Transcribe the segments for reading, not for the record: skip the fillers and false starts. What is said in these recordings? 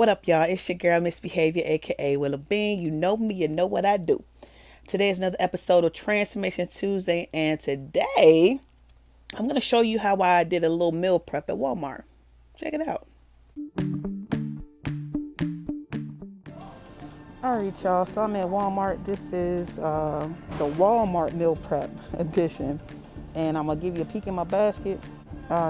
What up, y'all? It's your girl, Misbehavior, aka Willow Bean. You know me, you know what I do. Today is another episode of Transformation Tuesday, and today I'm going to show you how I did a little meal prep at Walmart. Check it out. Alright, y'all, so I'm at Walmart. This is the Walmart meal prep edition, and I'm going to give you a peek in my basket.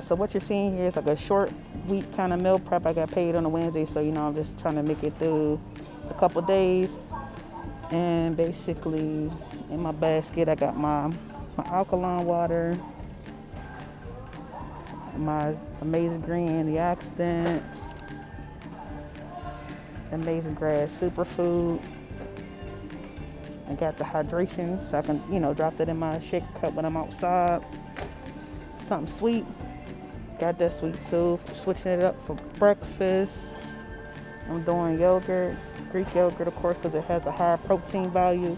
So what you're seeing here is like a short week kind of meal prep. I got paid on a Wednesday, so I'm just trying to make it through a couple days. And basically in my basket I got my alkaline water, my Amazing Green antioxidants, Amazing Grass superfood. I got the hydration so I can drop that in my shaker cup when I'm outside. Something sweet, got that sweet too. Switching it up for breakfast, I'm doing yogurt, Greek yogurt of course, because it has a higher protein value.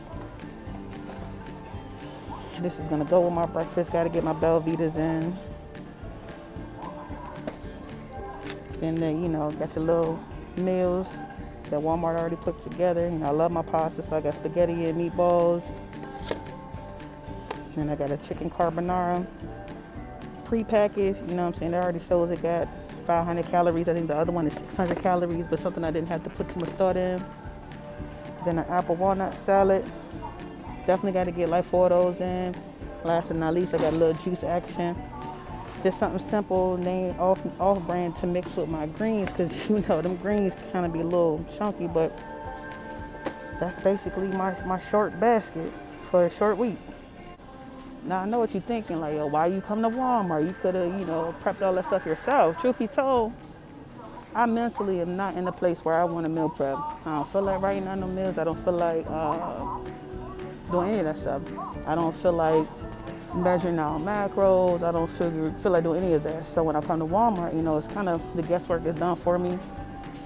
This is gonna go with my breakfast. Got to get my Belvitas in. Then got your little meals that Walmart already put together. I love my pasta, so I got spaghetti and meatballs. Then I got a chicken carbonara pre-packaged. What I'm saying? It already shows it got 500 calories. I think the other one is 600 calories, but something I didn't have to put too much thought in. Then an apple walnut salad. Definitely got to get like 4 of those in. Last but not least, I got a little juice action. Just something simple, name off brand to mix with my greens, because them greens kind of be a little chunky, but that's basically my short basket for a short week. Now I know what you're thinking, like, yo, why you come to Walmart? You could have, prepped all that stuff yourself. Truth be told, I mentally am not in a place where I want to meal prep. I don't feel like writing on no meals. I don't feel like doing any of that stuff. I don't feel like measuring out macros. I don't feel like doing any of that. So when I come to Walmart, it's kind of the guesswork is done for me.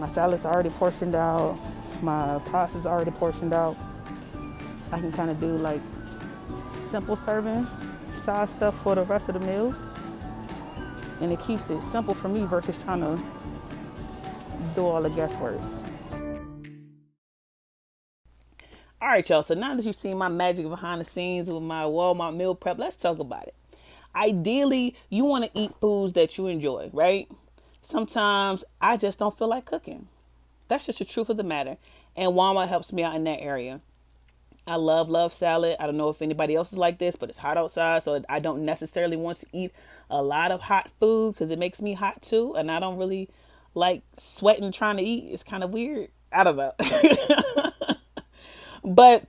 My salad's already portioned out. My pasta's already portioned out. I can kind of do like simple serving size stuff for the rest of the meals. And it keeps it simple for me versus trying to do all the guesswork. All right, y'all. So now that you've seen my magic behind the scenes with my Walmart meal prep, let's talk about it. Ideally, you want to eat foods that you enjoy, right? Sometimes I just don't feel like cooking. That's just the truth of the matter. And Walmart helps me out in that area. I love salad. I don't know if anybody else is like this, but it's hot outside, so I don't necessarily want to eat a lot of hot food because it makes me hot too. And I don't really like sweating trying to eat. It's kind of weird. I don't know. But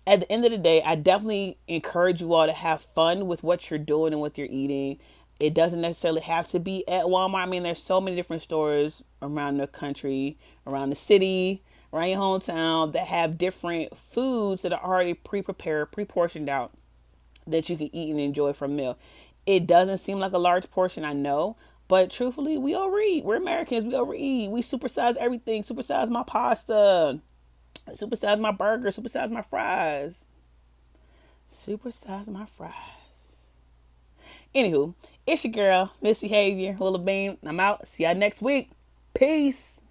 at the end of the day, I definitely encourage you all to have fun with what you're doing and what you're eating. It doesn't necessarily have to be at Walmart. I mean, there's so many different stores around the country, around the city, around your hometown that have different foods that are already pre-prepared, pre-portioned out that you can eat and enjoy from a meal. It doesn't seem like a large portion, I know, but truthfully, we overeat. We're Americans. We overeat. We supersize everything. Supersize my pasta. Supersize my burger. Supersize my fries. Supersize my fries. Anywho, it's your girl, Miss Behavior, Willow Bean. I'm out. See y'all next week. Peace.